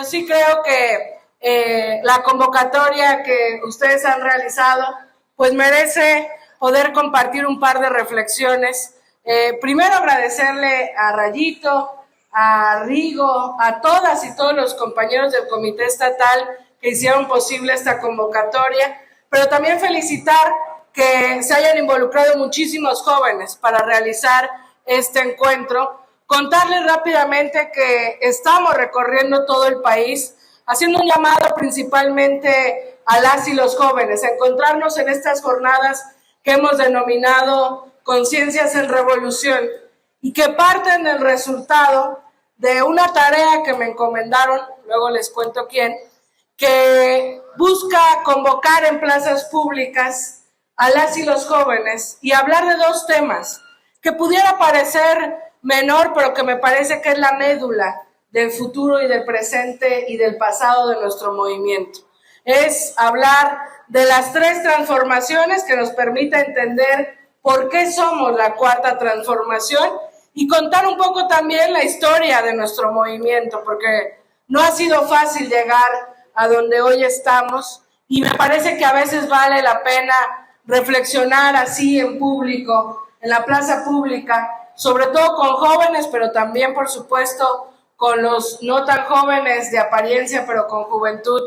yo sí creo que la convocatoria que ustedes han realizado pues merece poder compartir un par de reflexiones. Primero agradecerle a Rayito, a Rigo, a todas y todos los compañeros del Comité Estatal que hicieron posible esta convocatoria, pero también felicitar que se hayan involucrado muchísimos jóvenes para realizar este encuentro. Contarles rápidamente que estamos recorriendo todo el país, haciendo un llamado principalmente a las y los jóvenes, a encontrarnos en estas jornadas que hemos denominado Conciencias en Revolución y que parten del resultado de una tarea que me encomendaron, luego les cuento quién, que busca convocar en plazas públicas a las y los jóvenes y hablar de dos temas que pudiera parecer menor, pero que me parece que es la médula del futuro y del presente y del pasado de nuestro movimiento. Es hablar de las tres transformaciones que nos permita entender por qué somos la cuarta transformación y contar un poco también la historia de nuestro movimiento, porque no ha sido fácil llegar a donde hoy estamos y me parece que a veces vale la pena reflexionar así en público, en la plaza pública, sobre todo con jóvenes, pero también, por supuesto, con los no tan jóvenes de apariencia, pero con juventud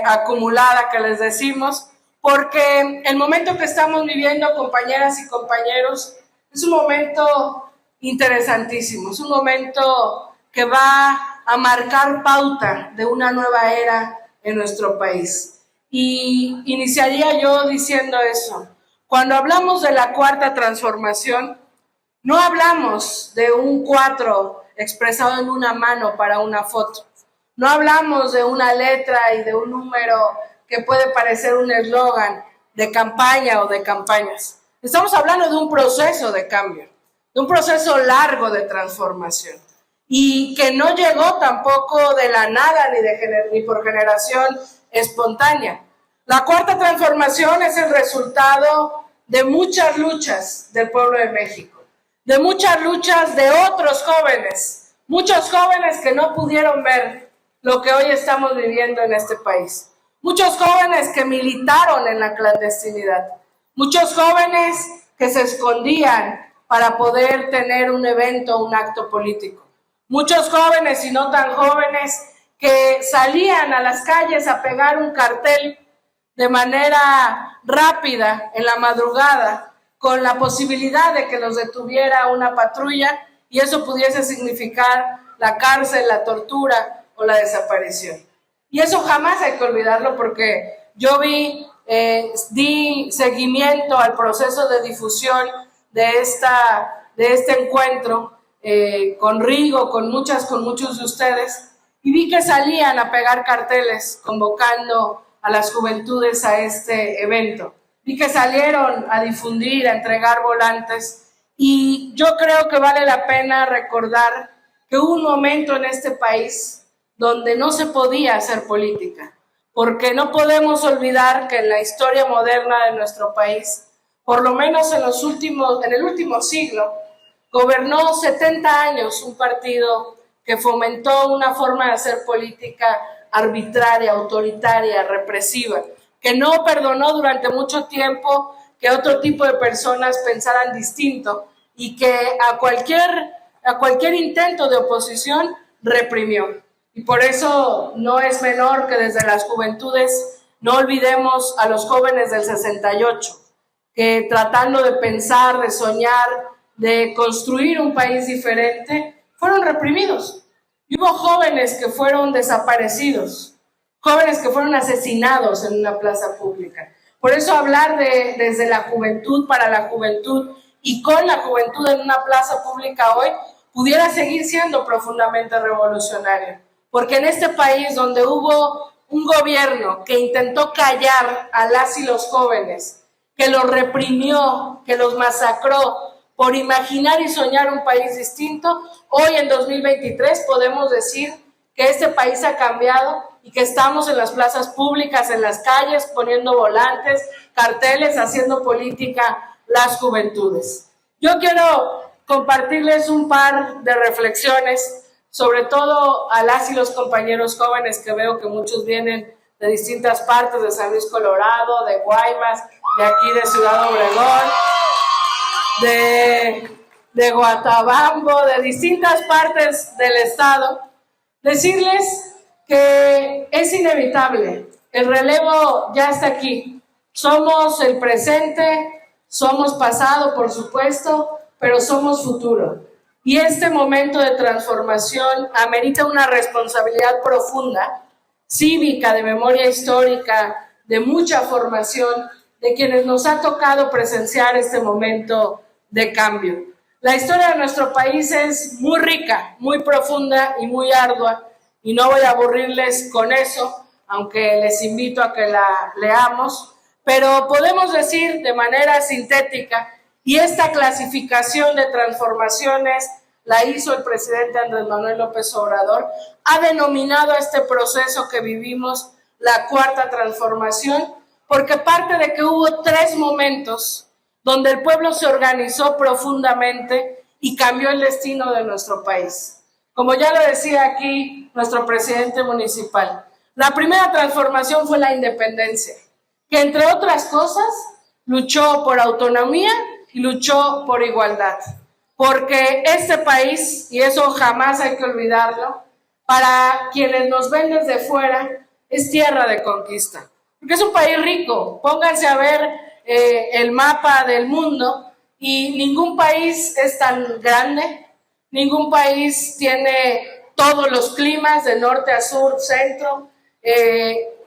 acumulada, que les decimos, porque el momento que estamos viviendo, compañeras y compañeros, es un momento interesantísimo, es un momento que va a marcar pauta de una nueva era en nuestro país. Y iniciaría yo diciendo eso. Cuando hablamos de la cuarta transformación, no hablamos de un 4 expresado en una mano para una foto. No hablamos de una letra y de un número que puede parecer un eslogan de campaña o de campañas. Estamos hablando de un proceso de cambio, de un proceso largo de transformación y que no llegó tampoco de la nada ni por generación espontánea. La cuarta transformación es el resultado de muchas luchas del pueblo de México, de muchas luchas de otros jóvenes, muchos jóvenes que no pudieron ver lo que hoy estamos viviendo en este país, muchos jóvenes que militaron en la clandestinidad, muchos jóvenes que se escondían para poder tener un evento, un acto político, muchos jóvenes y no tan jóvenes que salían a las calles a pegar un cartel de manera rápida en la madrugada, con la posibilidad de que los detuviera una patrulla y eso pudiese significar la cárcel, la tortura o la desaparición. Y eso jamás hay que olvidarlo, porque yo di seguimiento al proceso de difusión de este encuentro con Rigo, con muchos de ustedes, y vi que salían a pegar carteles convocando a las juventudes a este evento. Vi que salieron a difundir, a entregar volantes, y yo creo que vale la pena recordar que hubo un momento en este país donde no se podía hacer política, porque no podemos olvidar que en la historia moderna de nuestro país, por lo menos en el último siglo, gobernó 70 años un partido que fomentó una forma de hacer política arbitraria, autoritaria, represiva, que no perdonó durante mucho tiempo que otro tipo de personas pensaran distinto y que a cualquier intento de oposición reprimió. Y por eso no es menor que desde las juventudes no olvidemos a los jóvenes del 68, que tratando de pensar, de soñar, de construir un país diferente, fueron reprimidos. Y hubo jóvenes que fueron desaparecidos, jóvenes que fueron asesinados en una plaza pública. Por eso hablar desde la juventud, para la juventud y con la juventud en una plaza pública hoy, pudiera seguir siendo profundamente revolucionario. Porque en este país donde hubo un gobierno que intentó callar a las y los jóvenes, que los reprimió, que los masacró por imaginar y soñar un país distinto, hoy en 2023 podemos decir que este país ha cambiado y que estamos en las plazas públicas, en las calles, poniendo volantes, carteles, haciendo política las juventudes. Yo quiero compartirles un par de reflexiones sobre todo a las y los compañeros jóvenes, que veo que muchos vienen de distintas partes, de San Luis Colorado, de Guaymas, de aquí de Ciudad Obregón, de Guatabampo, de distintas partes del estado, decirles que es inevitable, el relevo ya está aquí, somos el presente, somos pasado, por supuesto, pero somos futuro. Y este momento de transformación amerita una responsabilidad profunda, cívica, de memoria histórica, de mucha formación, de quienes nos ha tocado presenciar este momento de cambio. La historia de nuestro país es muy rica, muy profunda y muy ardua, y no voy a aburrirles con eso, aunque les invito a que la leamos, pero podemos decir de manera sintética, y esta clasificación de transformaciones la hizo el presidente Andrés Manuel López Obrador, ha denominado a este proceso que vivimos la cuarta transformación, porque parte de que hubo 3 momentos donde el pueblo se organizó profundamente y cambió el destino de nuestro país. Como ya lo decía aquí nuestro presidente municipal, la primera transformación fue la independencia, que entre otras cosas luchó por autonomía y luchó por igualdad. Porque este país, y eso jamás hay que olvidarlo, para quienes nos ven desde fuera, es tierra de conquista. Porque es un país rico. Pónganse a ver el mapa del mundo y ningún país es tan grande, ningún país tiene todos los climas de norte a sur, centro,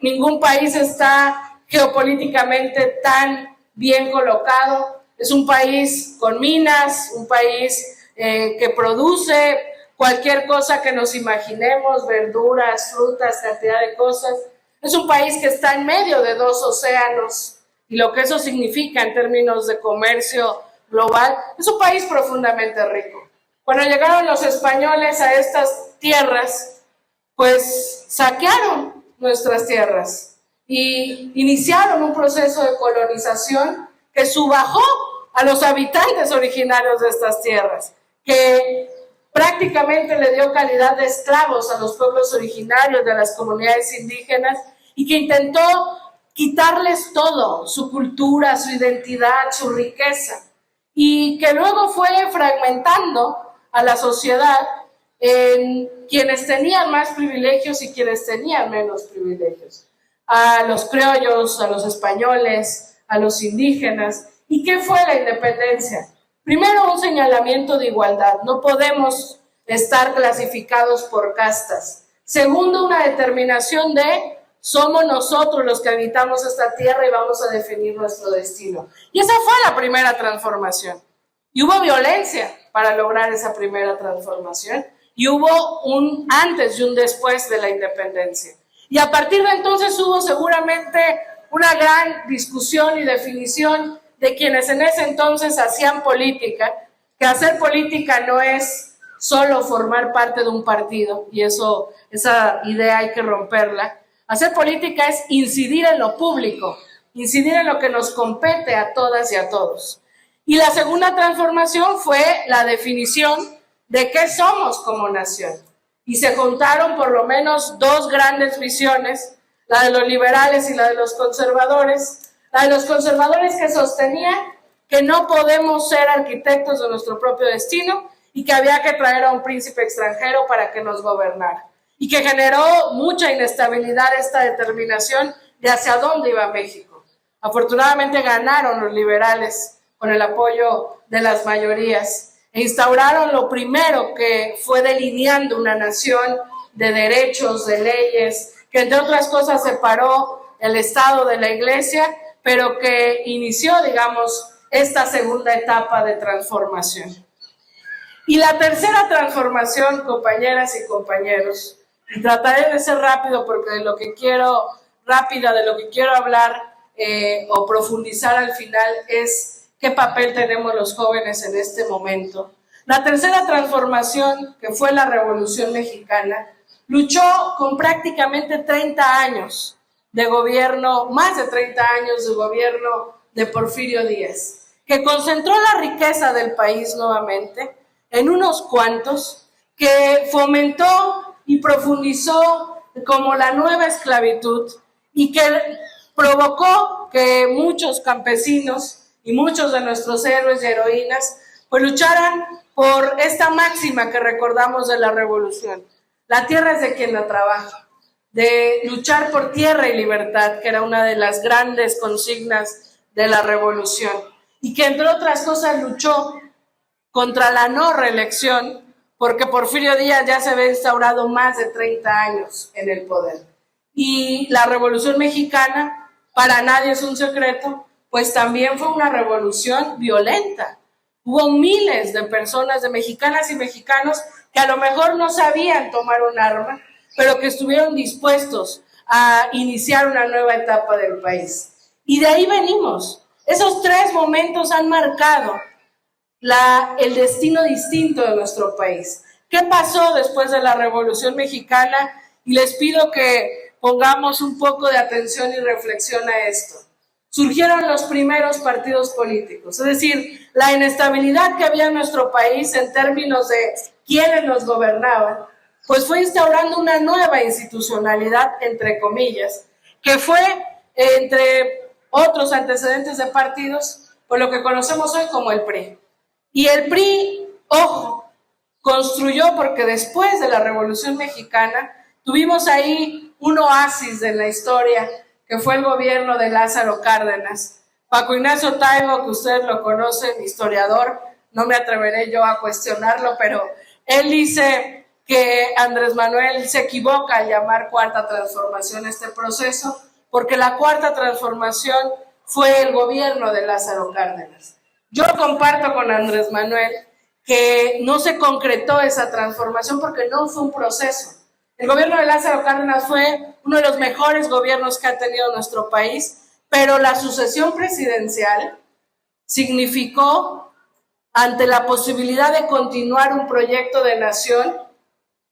ningún país está geopolíticamente tan bien colocado. Es un país con minas, un país que produce cualquier cosa que nos imaginemos, verduras, frutas, cantidad de cosas. Es un país que está en medio de 2 océanos y lo que eso significa en términos de comercio global. Es un país profundamente rico. Cuando llegaron los españoles a estas tierras, pues saquearon nuestras tierras y iniciaron un proceso de colonización que subajó a los habitantes originarios de estas tierras, que prácticamente le dio calidad de esclavos a los pueblos originarios de las comunidades indígenas y que intentó quitarles todo, su cultura, su identidad, su riqueza, y que luego fue fragmentando a la sociedad en quienes tenían más privilegios y quienes tenían menos privilegios, a los criollos, a los españoles, a los indígenas. ¿Y qué fue la independencia? Primero, un señalamiento de igualdad. No podemos estar clasificados por castas. Segundo, una determinación de somos nosotros los que habitamos esta tierra y vamos a definir nuestro destino. Y esa fue la primera transformación. Y hubo violencia para lograr esa primera transformación. Y hubo un antes y un después de la independencia. Y a partir de entonces hubo seguramente una gran discusión y definición de quienes en ese entonces hacían política, que hacer política no es solo formar parte de un partido, y esa idea hay que romperla. Hacer política es incidir en lo público, incidir en lo que nos compete a todas y a todos. Y la segunda transformación fue la definición de qué somos como nación. Y se juntaron por lo menos 2 grandes visiones, la de los liberales y la de los conservadores. La de los conservadores, que sostenía que no podemos ser arquitectos de nuestro propio destino y que había que traer a un príncipe extranjero para que nos gobernara. Y que generó mucha inestabilidad esta determinación de hacia dónde iba México. Afortunadamente ganaron los liberales con el apoyo de las mayorías e instauraron lo primero que fue delineando una nación de derechos, de leyes, que entre otras cosas separó el Estado de la Iglesia, pero que inició, digamos, esta segunda etapa de transformación. Y la tercera transformación, compañeras y compañeros, y trataré de ser rápido porque de lo que quiero hablar o profundizar al final es qué papel tenemos los jóvenes en este momento. La tercera transformación, que fue la Revolución Mexicana, luchó con prácticamente 30 años de gobierno, más de 30 años de gobierno de Porfirio Díaz, que concentró la riqueza del país nuevamente en unos cuantos, que fomentó y profundizó como la nueva esclavitud y que provocó que muchos campesinos y muchos de nuestros héroes y heroínas pues lucharan por esta máxima que recordamos de la revolución. La tierra es de quien la trabaja, de luchar por tierra y libertad, que era una de las grandes consignas de la revolución, y que entre otras cosas luchó contra la no reelección, porque Porfirio Díaz ya se había instaurado más de 30 años en el poder. Y la Revolución Mexicana, para nadie es un secreto, pues también fue una revolución violenta. Hubo miles de personas, de mexicanas y mexicanos, que a lo mejor no sabían tomar un arma, pero que estuvieron dispuestos a iniciar una nueva etapa del país. Y de ahí venimos. Esos 3 momentos han marcado el destino distinto de nuestro país. ¿Qué pasó después de la Revolución Mexicana? Y les pido que pongamos un poco de atención y reflexión a esto. Surgieron los primeros partidos políticos, es decir, la inestabilidad que había en nuestro país en términos de quiénes nos gobernaban, pues fue instaurando una nueva institucionalidad, entre comillas, que fue, entre otros antecedentes de partidos, por lo que conocemos hoy como el PRI. Y el PRI, ojo, construyó, porque después de la Revolución Mexicana tuvimos ahí un oasis de la historia, que fue el gobierno de Lázaro Cárdenas. Paco Ignacio Taibo, que ustedes lo conocen, historiador, no me atreveré yo a cuestionarlo, pero él dice que Andrés Manuel se equivoca al llamar cuarta transformación este proceso, porque la cuarta transformación fue el gobierno de Lázaro Cárdenas. Yo comparto con Andrés Manuel que no se concretó esa transformación porque no fue un proceso. El gobierno de Lázaro Cárdenas fue uno de los mejores gobiernos que ha tenido nuestro país, pero la sucesión presidencial significó, ante la posibilidad de continuar un proyecto de nación,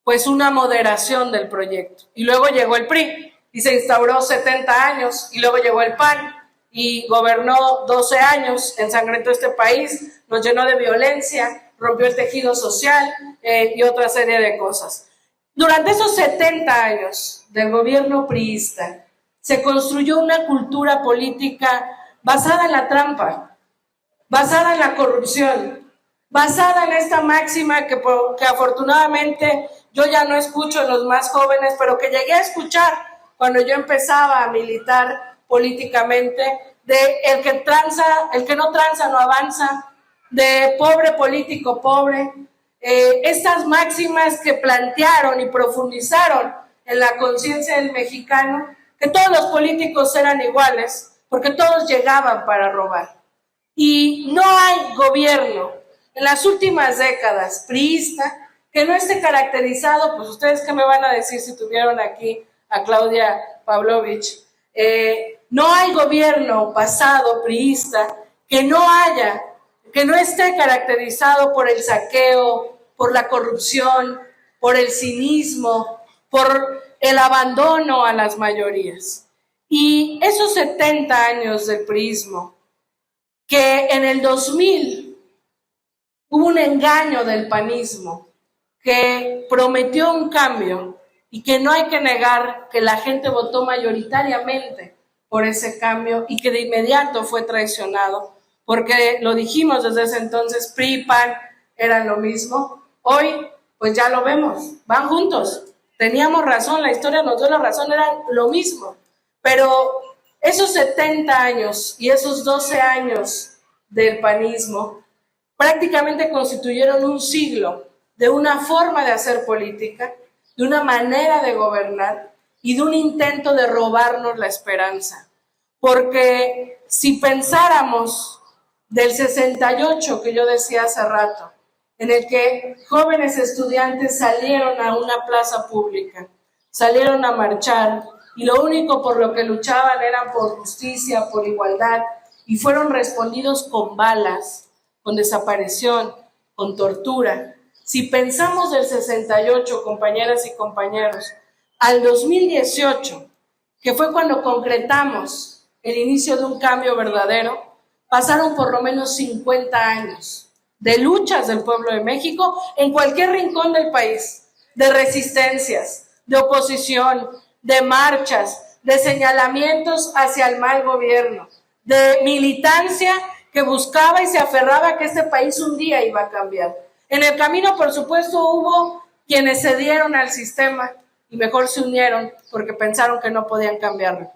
pues una moderación del proyecto. Y luego llegó el PRI y se instauró 70 años, y luego llegó el PAN y gobernó 12 años, ensangrentó este país, nos llenó de violencia, rompió el tejido social y otra serie de cosas. Durante esos 70 años del gobierno priista se construyó una cultura política basada en la trampa, basada en la corrupción, basada en esta máxima que afortunadamente yo ya no escucho en los más jóvenes, pero que llegué a escuchar cuando yo empezaba a militar políticamente, de el que no tranza no avanza, de pobre político pobre. Estas máximas que plantearon y profundizaron en la conciencia del mexicano, que todos los políticos eran iguales, porque todos llegaban para robar. Y no hay gobierno en las últimas décadas priista que no esté caracterizado, pues ustedes qué me van a decir si tuvieron aquí a Claudia Pavlovich, no hay gobierno pasado priista que no esté caracterizado por el saqueo, por la corrupción, por el cinismo, por el abandono a las mayorías. Y esos 70 años del priismo, que en el 2000 hubo un engaño del panismo, que prometió un cambio y que no hay que negar que la gente votó mayoritariamente por ese cambio y que de inmediato fue traicionado, porque lo dijimos desde ese entonces, PRI y PAN eran lo mismo. Hoy, pues ya lo vemos, van juntos. Teníamos razón, la historia nos dio la razón, eran lo mismo. Pero esos 70 años y esos 12 años del panismo prácticamente constituyeron un siglo de una forma de hacer política, de una manera de gobernar y de un intento de robarnos la esperanza. Porque si pensáramos del 68 que yo decía hace rato, en el que jóvenes estudiantes salieron a una plaza pública, salieron a marchar, y lo único por lo que luchaban era por justicia, por igualdad, y fueron respondidos con balas, con desaparición, con tortura. Si pensamos del 68, compañeras y compañeros, al 2018, que fue cuando concretamos el inicio de un cambio verdadero, pasaron por lo menos 50 años. de luchas del pueblo de México en cualquier rincón del país, de resistencias, de oposición, de marchas, de señalamientos hacia el mal gobierno, de militancia que buscaba y se aferraba a que este país un día iba a cambiar. En el camino, por supuesto, hubo quienes cedieron al sistema y mejor se unieron porque pensaron que no podían cambiarlo.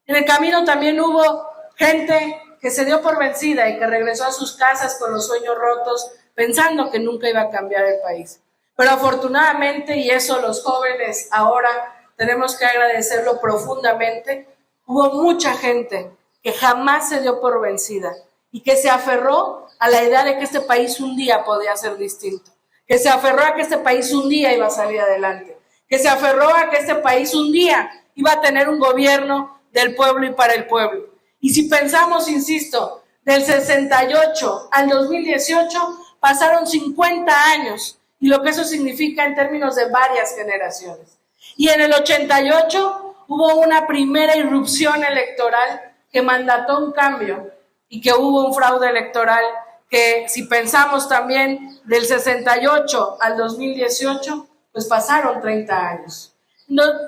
En el camino también hubo gente que se dio por vencida y que regresó a sus casas con los sueños rotos, pensando que nunca iba a cambiar el país. Pero afortunadamente, y eso los jóvenes ahora tenemos que agradecerlo profundamente, hubo mucha gente que jamás se dio por vencida y que se aferró a la idea de que este país un día podía ser distinto, que se aferró a que este país un día iba a salir adelante, que se aferró a que este país un día iba a tener un gobierno del pueblo y para el pueblo. Y si pensamos, insisto, del 68 al 2018 pasaron 50 años, y lo que eso significa en términos de varias generaciones. Y en el 88 hubo una primera irrupción electoral que mandató un cambio y que hubo un fraude electoral que, si pensamos también del 68 al 2018, pues pasaron 30 años.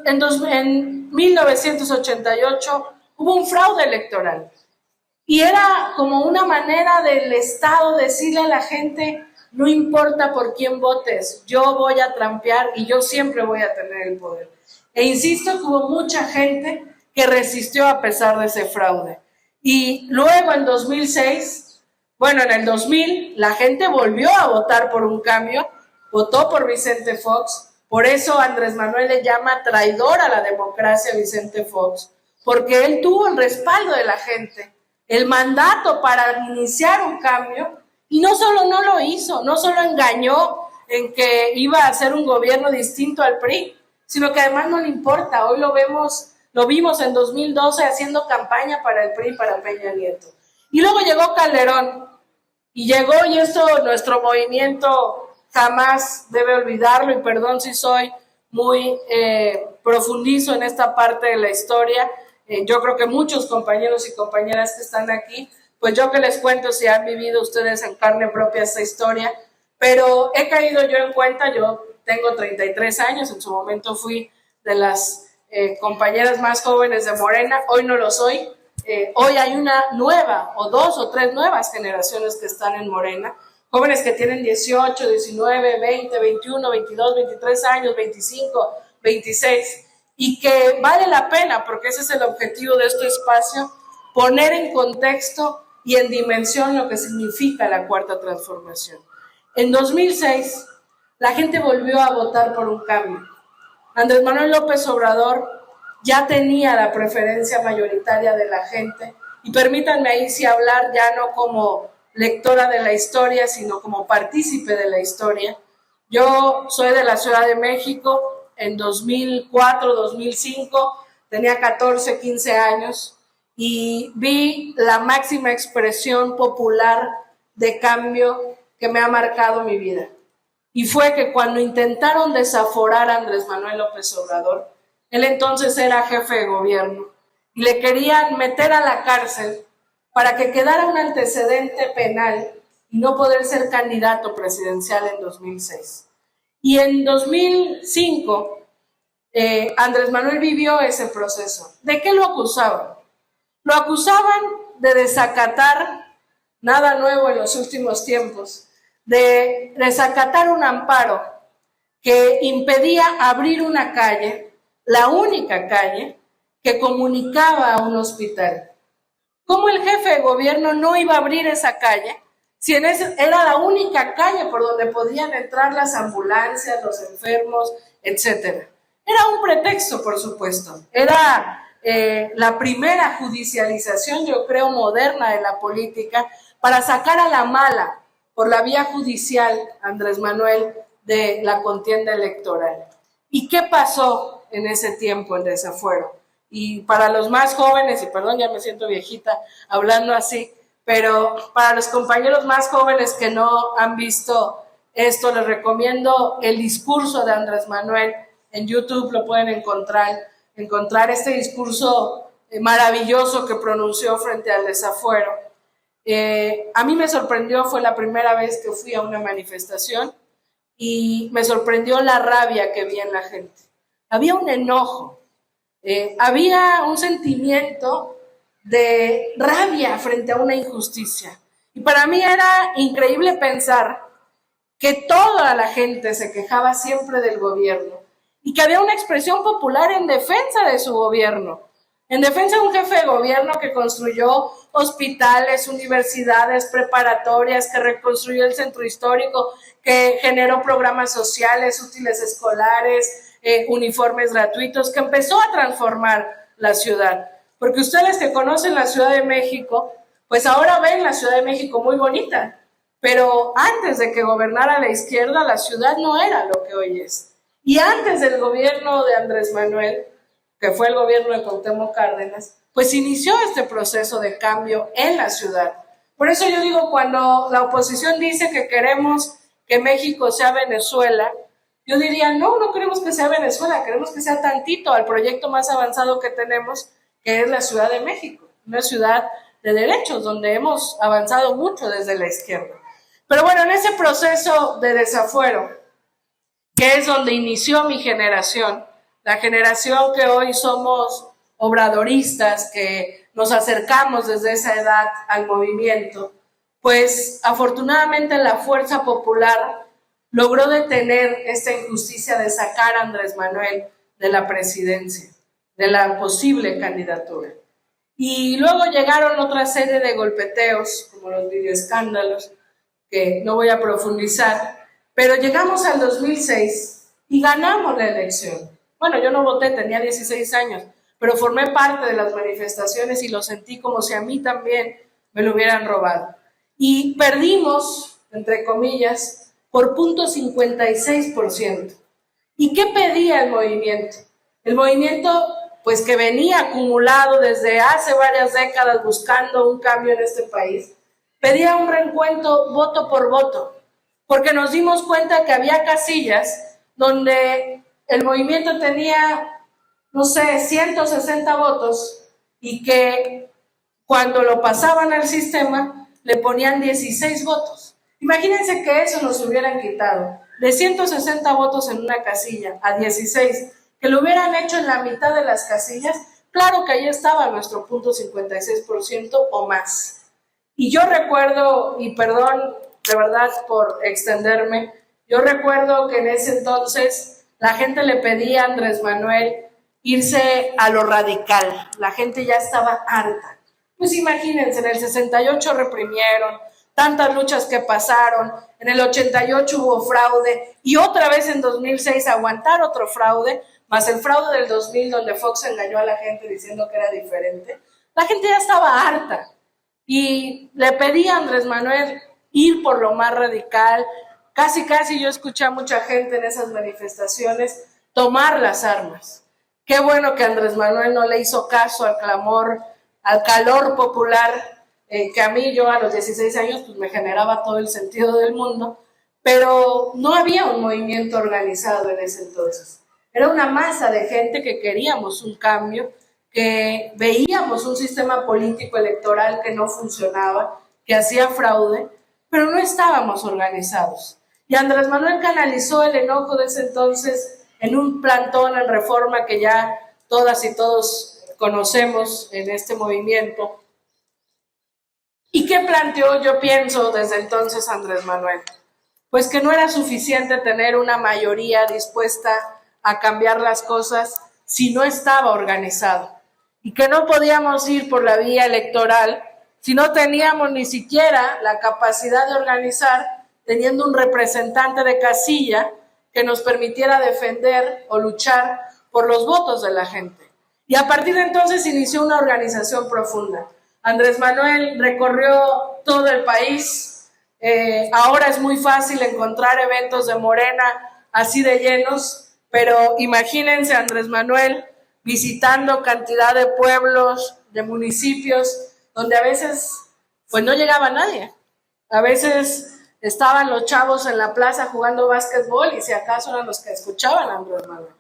En 1988 hubo un fraude electoral y era como una manera del Estado decirle a la gente: no importa por quién votes, yo voy a trampear y yo siempre voy a tener el poder. E insisto que hubo mucha gente que resistió a pesar de ese fraude. Y luego en 2006, bueno, en el 2000, la gente volvió a votar por un cambio, votó por Vicente Fox. Por eso Andrés Manuel le llama traidor a la democracia a Vicente Fox, porque él tuvo el respaldo de la gente, el mandato para iniciar un cambio, y no solo no lo hizo, no solo engañó en que iba a hacer un gobierno distinto al PRI, sino que además no le importa. Hoy lo vimos en 2012 haciendo campaña para el PRI y para Peña Nieto. Y luego llegó Calderón, y esto nuestro movimiento jamás debe olvidarlo, y perdón si soy muy profundizo en esta parte de la historia. Yo creo que muchos compañeros y compañeras que están aquí, pues yo que les cuento si han vivido ustedes en carne propia esta historia, pero he caído yo en cuenta. Yo tengo 33 años, en su momento fui de las compañeras más jóvenes de Morena, hoy no lo soy. Hoy hay una nueva, o 2 o 3 nuevas generaciones que están en Morena, jóvenes que tienen 18, 19, 20, 21, 22, 23 años, 25, 26, y que vale la pena, porque ese es el objetivo de este espacio, poner en contexto y en dimensión lo que significa la Cuarta Transformación. En 2006, la gente volvió a votar por un cambio. Andrés Manuel López Obrador ya tenía la preferencia mayoritaria de la gente, y permítanme ahí sí hablar ya no como lectora de la historia, sino como partícipe de la historia. Yo soy de la Ciudad de México. En 2004, 2005, tenía 14, 15 años, y vi la máxima expresión popular de cambio que me ha marcado mi vida. Y fue que cuando intentaron desaforar a Andrés Manuel López Obrador, él entonces era jefe de gobierno, y le querían meter a la cárcel para que quedara un antecedente penal y no poder ser candidato presidencial en 2006. Y en 2005, Andrés Manuel vivió ese proceso. ¿De qué lo acusaban? Lo acusaban de desacatar, nada nuevo en los últimos tiempos, de desacatar un amparo que impedía abrir una calle, la única calle que comunicaba a un hospital. ¿Cómo el jefe de gobierno no iba a abrir esa calle si era la única calle por donde podían entrar las ambulancias, los enfermos, etcétera? Era un pretexto, por supuesto. Era la primera judicialización, yo creo, moderna de la política, para sacar a la mala, por la vía judicial, Andrés Manuel, de la contienda electoral. ¿Y qué pasó en ese tiempo, el desafuero? Y para los más jóvenes, y perdón, ya me siento viejita hablando así, pero para los compañeros más jóvenes que no han visto esto, les recomiendo el discurso de Andrés Manuel. En YouTube lo pueden encontrar este discurso maravilloso que pronunció frente al desafuero. A mí me sorprendió, fue la primera vez que fui a una manifestación y me sorprendió la rabia que vi en la gente. Había un enojo, había un sentimiento de rabia frente a una injusticia. Y para mí era increíble pensar que toda la gente se quejaba siempre del gobierno y que había una expresión popular en defensa de su gobierno, en defensa de un jefe de gobierno que construyó hospitales, universidades, preparatorias, que reconstruyó el centro histórico, que generó programas sociales, útiles escolares, uniformes gratuitos, que empezó a transformar la ciudad. Porque ustedes que conocen la Ciudad de México, pues ahora ven la Ciudad de México muy bonita, pero antes de que gobernara la izquierda, la ciudad no era lo que hoy es. Y antes del gobierno de Andrés Manuel, que fue el gobierno de Cuauhtémoc Cárdenas, pues inició este proceso de cambio en la ciudad. Por eso yo digo, cuando la oposición dice que queremos que México sea Venezuela, yo diría, no, no queremos que sea Venezuela, queremos que sea tantito al proyecto más avanzado que tenemos, que es la Ciudad de México, una ciudad de derechos, donde hemos avanzado mucho desde la izquierda. Pero bueno, en ese proceso de desafuero, que es donde inició mi generación, la generación que hoy somos obradoristas, que nos acercamos desde esa edad al movimiento, pues afortunadamente la fuerza popular logró detener esta injusticia de sacar a Andrés Manuel de la presidencia, de la posible candidatura. Y luego llegaron otra serie de golpeteos, como los videoescándalos, que no voy a profundizar, pero llegamos al 2006 y ganamos la elección. Bueno, yo no voté, tenía 16 años, pero formé parte de las manifestaciones y lo sentí como si a mí también me lo hubieran robado. Y perdimos, entre comillas, por 0.56%. ¿Y qué pedía el movimiento? El movimiento, pues que venía acumulado desde hace varias décadas buscando un cambio en este país, pedía un recuento voto por voto, porque nos dimos cuenta que había casillas donde el movimiento tenía, no sé, 160 votos y que cuando lo pasaban al sistema le ponían 16 votos. Imagínense que eso nos hubieran quitado, de 160 votos en una casilla a 16, que lo hubieran hecho en la mitad de las casillas, claro que ahí estaba nuestro 0.56% o más. Y yo recuerdo, y perdón de verdad por extenderme, yo recuerdo que en ese entonces la gente le pedía a Andrés Manuel irse a lo radical, la gente ya estaba harta. Pues imagínense, en el 68 reprimieron, tantas luchas que pasaron, en el 88 hubo fraude y otra vez en 2006 aguantar otro fraude, más el fraude del 2000 donde Fox engañó a la gente diciendo que era diferente. La gente ya estaba harta. Y le pedí a Andrés Manuel ir por lo más radical. Casi yo escuché a mucha gente en esas manifestaciones tomar las armas. Qué bueno que Andrés Manuel no le hizo caso al clamor, al calor popular, que a mí, yo a los 16 años, pues me generaba todo el sentido del mundo, pero no había un movimiento organizado en ese entonces. Era una masa de gente que queríamos un cambio, que veíamos un sistema político electoral que no funcionaba, que hacía fraude, pero no estábamos organizados. Y Andrés Manuel canalizó el enojo de ese entonces en un plantón en Reforma que ya todas y todos conocemos en este movimiento. ¿Y qué planteó, yo pienso, desde entonces Andrés Manuel? Pues que no era suficiente tener una mayoría dispuesta a cambiar las cosas si no estaba organizado, y que no podíamos ir por la vía electoral si no teníamos ni siquiera la capacidad de organizar, teniendo un representante de casilla que nos permitiera defender o luchar por los votos de la gente. Y a partir de entonces inició una organización profunda. Andrés Manuel recorrió todo el país. Ahora es muy fácil encontrar eventos de Morena así de llenos, pero imagínense a Andrés Manuel visitando cantidad de pueblos, de municipios, donde a veces pues no llegaba nadie. A veces estaban los chavos en la plaza jugando básquetbol y si acaso eran los que escuchaban a Andrés Manuel.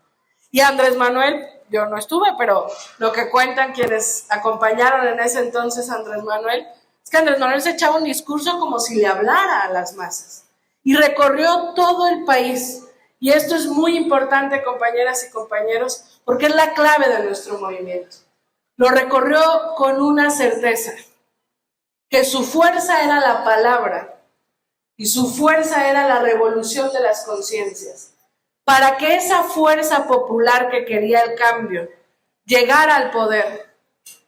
Y Andrés Manuel, yo no estuve, pero lo que cuentan quienes acompañaron en ese entonces a Andrés Manuel, Es que Andrés Manuel se echaba un discurso como si le hablara a las masas y recorrió todo el país. Y esto es muy importante, compañeras y compañeros, porque es la clave de nuestro movimiento. Lo recorrió con una certeza, que su fuerza era la palabra y su fuerza era la revolución de las conciencias. Para que esa fuerza popular que quería el cambio llegara al poder,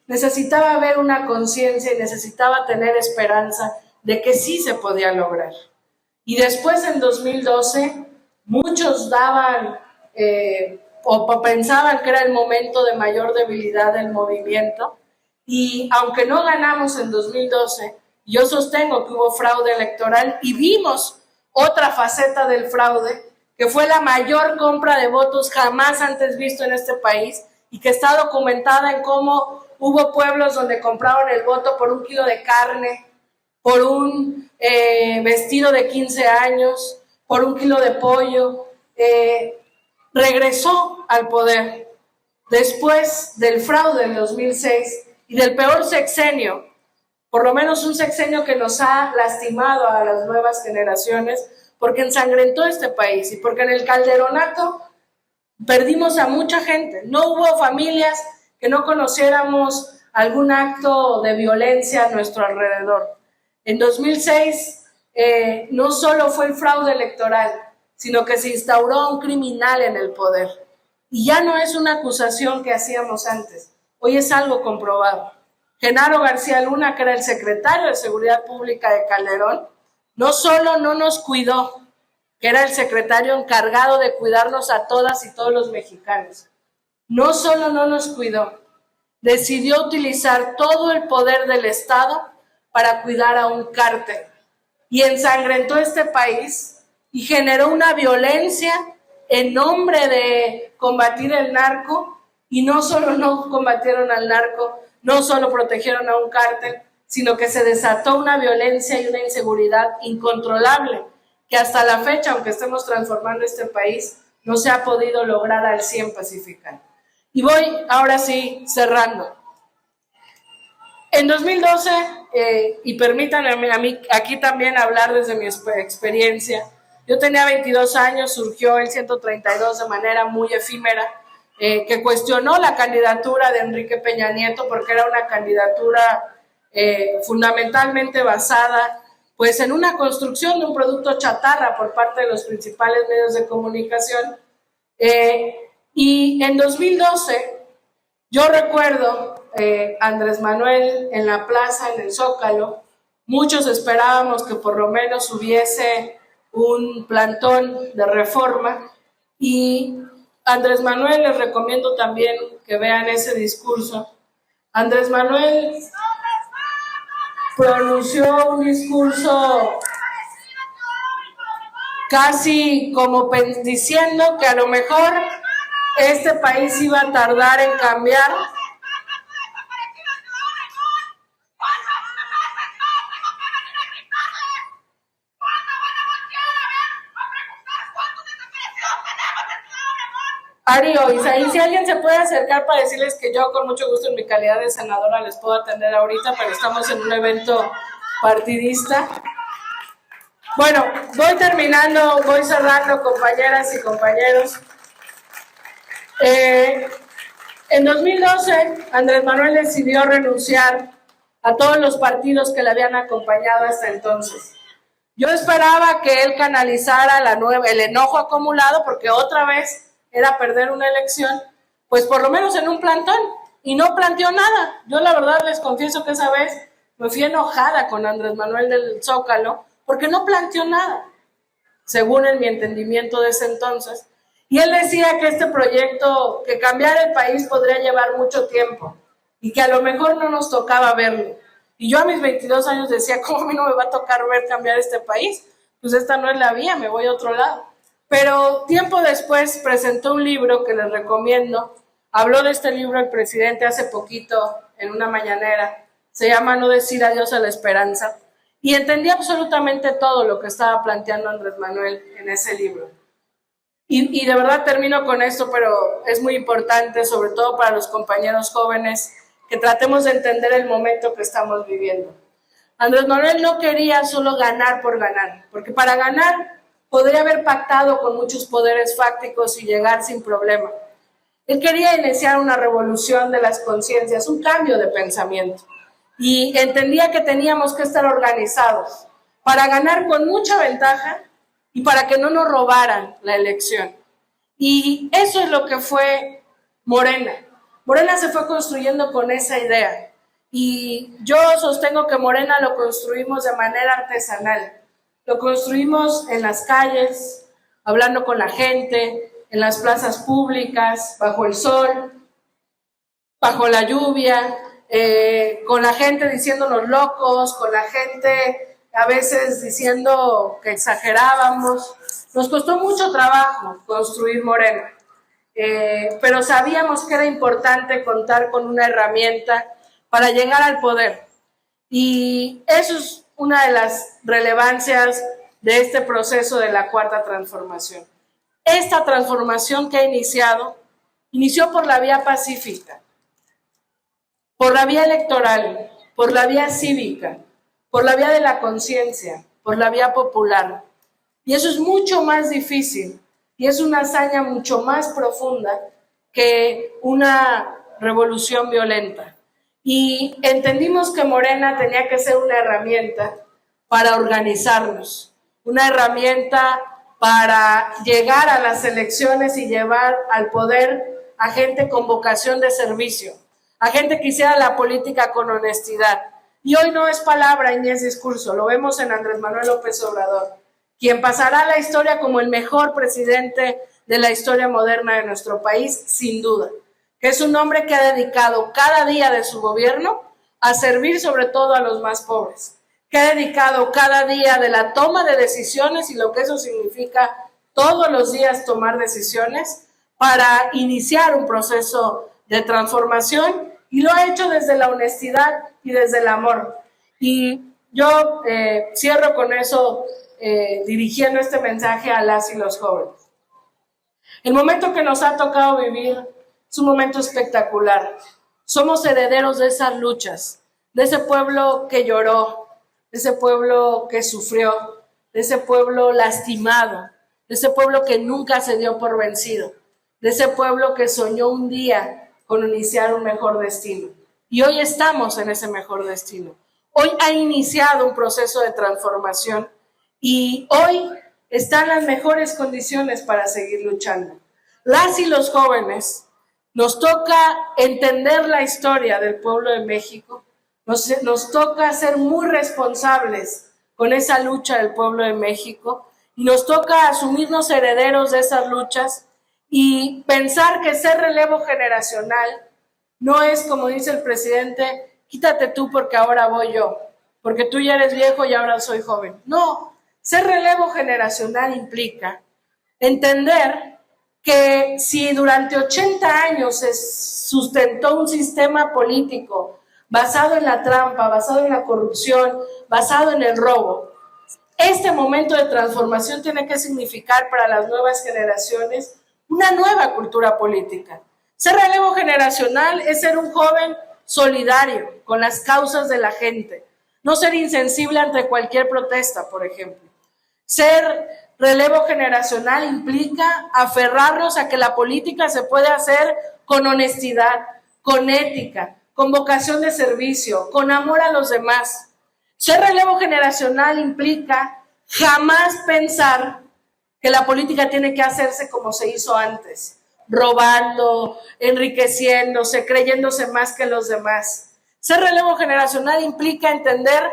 necesitaba ver una conciencia y necesitaba tener esperanza de que sí se podía lograr. Y después, en 2012, muchos daban o pensaban que era el momento de mayor debilidad del movimiento, y aunque no ganamos en 2012, yo sostengo que hubo fraude electoral y vimos otra faceta del fraude, que fue la mayor compra de votos jamás antes visto en este país y que está documentada en cómo hubo pueblos donde compraron el voto por 1 kilo de carne, por un vestido de 15 años, por 1 kilo de pollo. Regresó al poder después del fraude en 2006 y del peor sexenio, por lo menos un sexenio que nos ha lastimado a las nuevas generaciones, porque ensangrentó este país y porque en el Calderonato perdimos a mucha gente. No hubo familias que no conociéramos algún acto de violencia a nuestro alrededor. En 2006 no solo fue el fraude electoral, sino que se instauró un criminal en el poder. Y ya no es una acusación que hacíamos antes, hoy es algo comprobado. Genaro García Luna, que era el secretario de Seguridad Pública de Calderón, no solo no nos cuidó, que era el secretario encargado de cuidarnos a todas y todos los mexicanos, no solo no nos cuidó, decidió utilizar todo el poder del Estado para cuidar a un cártel y ensangrentó este país y generó una violencia en nombre de combatir el narco. Y no solo no combatieron al narco, no solo protegieron a un cártel, sino que se desató una violencia y una inseguridad incontrolable, que hasta la fecha, aunque estemos transformando este país, no se ha podido lograr al 100 pacificar. Y voy ahora sí cerrando. En 2012, y permítanme a mí aquí también hablar desde mi experiencia, yo tenía 22 años, surgió el 132 de manera muy efímera, que cuestionó la candidatura de Enrique Peña Nieto porque era una candidatura fundamentalmente basada pues en una construcción de un producto chatarra por parte de los principales medios de comunicación. Y en 2012 yo recuerdo Andrés Manuel en la plaza, en el Zócalo, muchos esperábamos que por lo menos hubiese un plantón de reforma, y Andrés Manuel, les recomiendo también que vean ese discurso. Andrés Manuel pronunció un discurso casi como diciendo que a lo mejor este país iba a tardar en cambiar. Ari o Isaí, si alguien se puede acercar para decirles que yo con mucho gusto en mi calidad de senadora les puedo atender ahorita, pero estamos en un evento partidista. Bueno, voy terminando, voy cerrando, compañeras y compañeros. En 2012, Andrés Manuel decidió renunciar a todos los partidos que le habían acompañado hasta entonces. Yo esperaba que él canalizara el enojo acumulado, porque otra vez era perder una elección, pues por lo menos en un plantón, y no planteó nada. Yo la verdad les confieso que esa vez me fui enojada con Andrés Manuel del Zócalo, porque no planteó nada, según en mi entendimiento de ese entonces. Y él decía que este proyecto, que cambiar el país podría llevar mucho tiempo, y que a lo mejor no nos tocaba verlo. Y yo a mis 22 años decía, ¿cómo a mí no me va a tocar ver cambiar este país? Pues esta no es la vía, me voy a otro lado. Pero tiempo después presentó un libro que les recomiendo. Habló de este libro el presidente hace poquito en una mañanera. Se llama No decir adiós a la esperanza. Y entendí absolutamente todo lo que estaba planteando Andrés Manuel en ese libro. Y de verdad termino con esto, pero es muy importante, sobre todo para los compañeros jóvenes, que tratemos de entender el momento que estamos viviendo. Andrés Manuel no quería solo ganar por ganar, porque para ganar podría haber pactado con muchos poderes fácticos y llegar sin problema. Él quería iniciar una revolución de las conciencias, un cambio de pensamiento, y entendía que teníamos que estar organizados para ganar con mucha ventaja y para que no nos robaran la elección. Y eso es lo que fue Morena. Morena se fue construyendo con esa idea. Y yo sostengo que Morena lo construimos de manera artesanal. Lo construimos en las calles, hablando con la gente, en las plazas públicas, bajo el sol, bajo la lluvia, con la gente diciéndonos locos, con la gente a veces diciendo que exagerábamos. Nos costó mucho trabajo construir Morena, pero sabíamos que era importante contar con una herramienta para llegar al poder. Y eso es una de las relevancias de este proceso de la Cuarta Transformación. Esta transformación que ha inició por la vía pacífica, por la vía electoral, por la vía cívica, por la vía de la conciencia, por la vía popular. Y eso es mucho más difícil y es una hazaña mucho más profunda que una revolución violenta. Y entendimos que Morena tenía que ser una herramienta para organizarnos, una herramienta para llegar a las elecciones y llevar al poder a gente con vocación de servicio, a gente que hiciera la política con honestidad. Y hoy no es palabra y ni es discurso, lo vemos en Andrés Manuel López Obrador, quien pasará a la historia como el mejor presidente de la historia moderna de nuestro país, sin duda, que es un hombre que ha dedicado cada día de su gobierno a servir sobre todo a los más pobres, que ha dedicado cada día de la toma de decisiones y lo que eso significa todos los días tomar decisiones para iniciar un proceso de transformación, y lo ha hecho desde la honestidad y desde el amor. Y yo cierro con eso, dirigiendo este mensaje a las y los jóvenes. El momento que nos ha tocado vivir es un momento espectacular. Somos herederos de esas luchas, de ese pueblo que lloró, de ese pueblo que sufrió, de ese pueblo lastimado, de ese pueblo que nunca se dio por vencido, de ese pueblo que soñó un día con iniciar un mejor destino. Y hoy estamos en ese mejor destino. Hoy ha iniciado un proceso de transformación y hoy están las mejores condiciones para seguir luchando. Las y los jóvenes nos toca entender la historia del pueblo de México, nos toca ser muy responsables con esa lucha del pueblo de México y nos toca asumirnos herederos de esas luchas y pensar que ser relevo generacional no es, como dice el presidente, quítate tú porque ahora voy yo, porque tú ya eres viejo y ahora soy joven. No, ser relevo generacional implica entender que si durante 80 años se sustentó un sistema político basado en la trampa, basado en la corrupción, basado en el robo, este momento de transformación tiene que significar para las nuevas generaciones una nueva cultura política. Ser relevo generacional es ser un joven solidario con las causas de la gente, no ser insensible ante cualquier protesta, por ejemplo. Ser relevo generacional implica aferrarnos a que la política se puede hacer con honestidad, con ética, con vocación de servicio, con amor a los demás. Ser relevo generacional implica jamás pensar que la política tiene que hacerse como se hizo antes, robando, enriqueciéndose, creyéndose más que los demás. Ser relevo generacional implica entender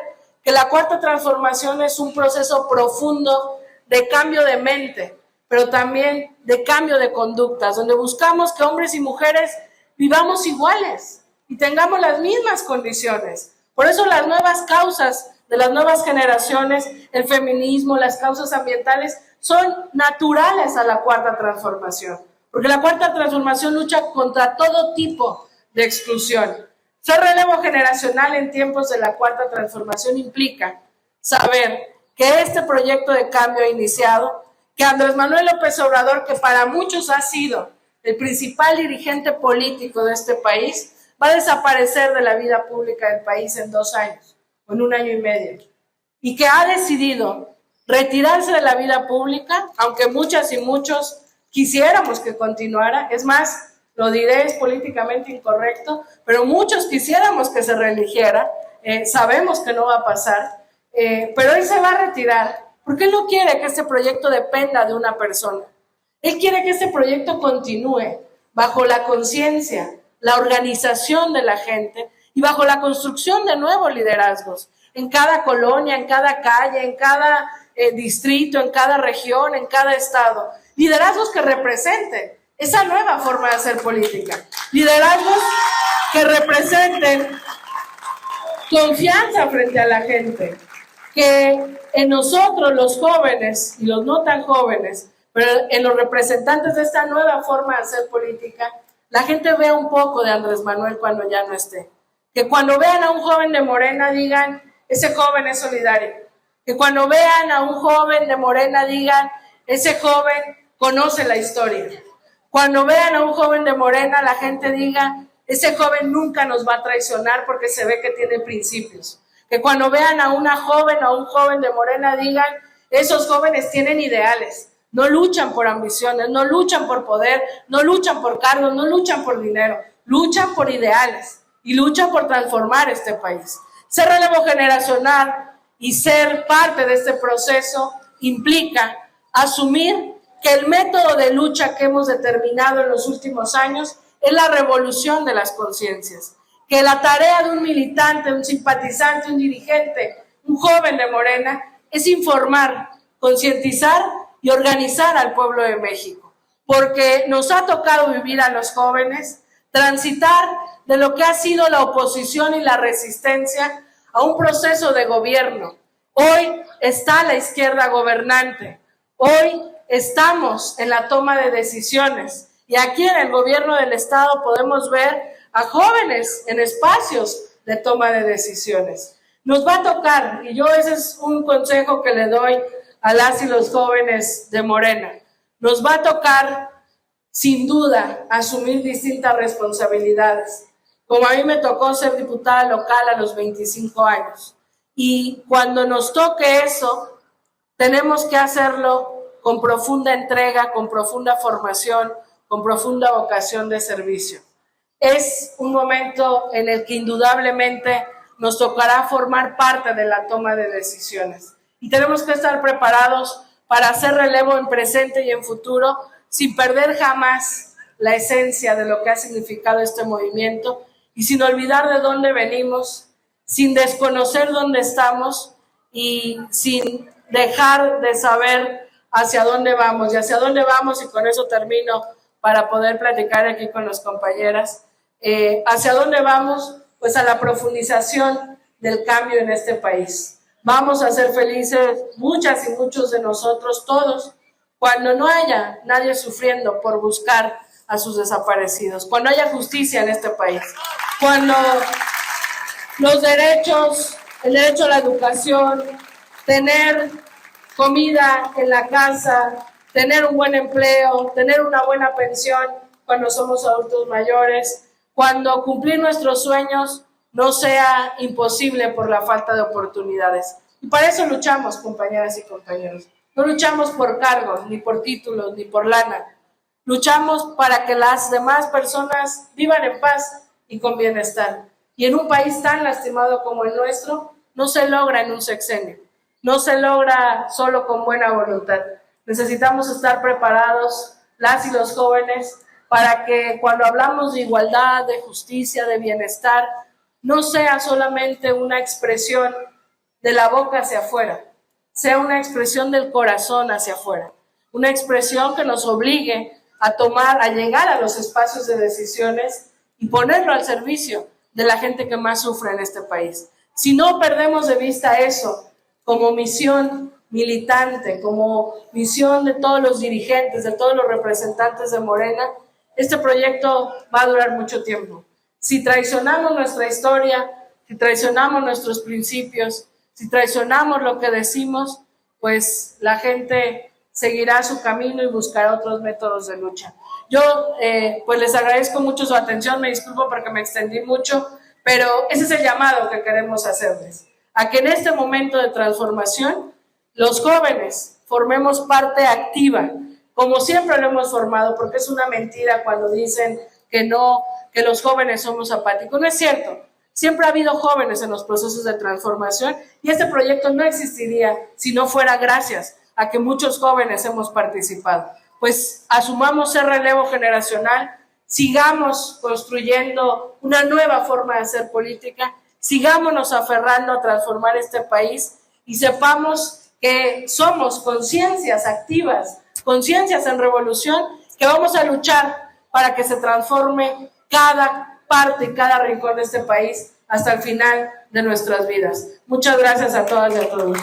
que la Cuarta Transformación es un proceso profundo de cambio de mente, pero también de cambio de conductas, donde buscamos que hombres y mujeres vivamos iguales y tengamos las mismas condiciones. Por eso las nuevas causas de las nuevas generaciones, el feminismo, las causas ambientales, son naturales a la Cuarta Transformación, porque la Cuarta Transformación lucha contra todo tipo de exclusión. Ser relevo generacional en tiempos de la Cuarta Transformación implica saber que este proyecto de cambio ha iniciado, que Andrés Manuel López Obrador, que para muchos ha sido el principal dirigente político de este país, va a desaparecer de la vida pública del país en 2 años, o en un año y medio, y que ha decidido retirarse de la vida pública, aunque muchas y muchos quisiéramos que continuara. Es más, lo diré, es políticamente incorrecto, pero muchos quisiéramos que se reeligiera. Sabemos que no va a pasar, pero él se va a retirar porque él no quiere que este proyecto dependa de una persona. Él quiere que este proyecto continúe bajo la conciencia, la organización de la gente y bajo la construcción de nuevos liderazgos en cada colonia, en cada calle, en cada distrito, en cada región, en cada estado. Liderazgos que representen esa nueva forma de hacer política. Liderazgos que representen confianza frente a la gente. Que en nosotros, los jóvenes y los no tan jóvenes, pero en los representantes de esta nueva forma de hacer política, la gente vea un poco de Andrés Manuel cuando ya no esté. Que cuando vean a un joven de Morena digan, ese joven es solidario. Que cuando vean a un joven de Morena digan, ese joven conoce la historia. Cuando vean a un joven de Morena, la gente diga, ese joven nunca nos va a traicionar porque se ve que tiene principios. Que cuando vean a una joven o a un joven de Morena digan, esos jóvenes tienen ideales, no luchan por ambiciones, no luchan por poder, no luchan por cargos, no luchan por dinero, luchan por ideales y luchan por transformar este país. Ser relevo generacional y ser parte de este proceso implica asumir que el método de lucha que hemos determinado en los últimos años es la revolución de las conciencias, que la tarea de un militante, un simpatizante, un dirigente, un joven de Morena, es informar, concientizar y organizar al pueblo de México, porque nos ha tocado vivir a los jóvenes, transitar de lo que ha sido la oposición y la resistencia a un proceso de gobierno. Hoy está la izquierda gobernante, hoy estamos en la toma de decisiones y aquí en el gobierno del estado podemos ver a jóvenes en espacios de toma de decisiones. Nos va a tocar, y yo ese es un consejo que le doy a las y los jóvenes de Morena, nos va a tocar sin duda asumir distintas responsabilidades. Como a mí me tocó ser diputada local a los 25 años. Y cuando nos toque eso, tenemos que hacerlo con profunda entrega, con profunda formación, con profunda vocación de servicio. Es un momento en el que indudablemente nos tocará formar parte de la toma de decisiones. Y tenemos que estar preparados para hacer relevo en presente y en futuro, sin perder jamás la esencia de lo que ha significado este movimiento y sin olvidar de dónde venimos, sin desconocer dónde estamos y sin dejar de saber hacia dónde vamos. Y hacia dónde vamos, y con eso termino para poder platicar aquí con las compañeras, hacia dónde vamos, pues a la profundización del cambio en este país. Vamos a ser felices muchas y muchos de nosotros, todos, cuando no haya nadie sufriendo por buscar a sus desaparecidos, cuando haya justicia en este país, cuando los derechos, el derecho a la educación, tener comida en la casa, tener un buen empleo, tener una buena pensión cuando somos adultos mayores, cuando cumplir nuestros sueños no sea imposible por la falta de oportunidades. Y para eso luchamos, compañeras y compañeros. No luchamos por cargos, ni por títulos, ni por lana. Luchamos para que las demás personas vivan en paz y con bienestar. Y en un país tan lastimado como el nuestro, no se logra en un sexenio. No se logra solo con buena voluntad. Necesitamos estar preparados, las y los jóvenes, para que cuando hablamos de igualdad, de justicia, de bienestar, no sea solamente una expresión de la boca hacia afuera, sea una expresión del corazón hacia afuera, una expresión que nos obligue a llegar a los espacios de decisiones y ponerlo al servicio de la gente que más sufre en este país. Si no perdemos de vista eso como misión militante, como misión de todos los dirigentes, de todos los representantes de Morena, este proyecto va a durar mucho tiempo. Si traicionamos nuestra historia, si traicionamos nuestros principios, si traicionamos lo que decimos, pues la gente seguirá su camino y buscará otros métodos de lucha. Yo pues les agradezco mucho su atención, me disculpo porque me extendí mucho, pero ese es el llamado que queremos hacerles, a que en este momento de transformación los jóvenes formemos parte activa, como siempre lo hemos formado, porque es una mentira cuando dicen que no, que los jóvenes somos apáticos. No es cierto. Siempre ha habido jóvenes en los procesos de transformación y este proyecto no existiría si no fuera gracias a que muchos jóvenes hemos participado. Pues asumamos ese relevo generacional, sigamos construyendo una nueva forma de hacer política, sigámonos aferrando a transformar este país y sepamos que somos conciencias activas, conciencias en revolución, que vamos a luchar para que se transforme cada parte y cada rincón de este país hasta el final de nuestras vidas. Muchas gracias a todas y a todos.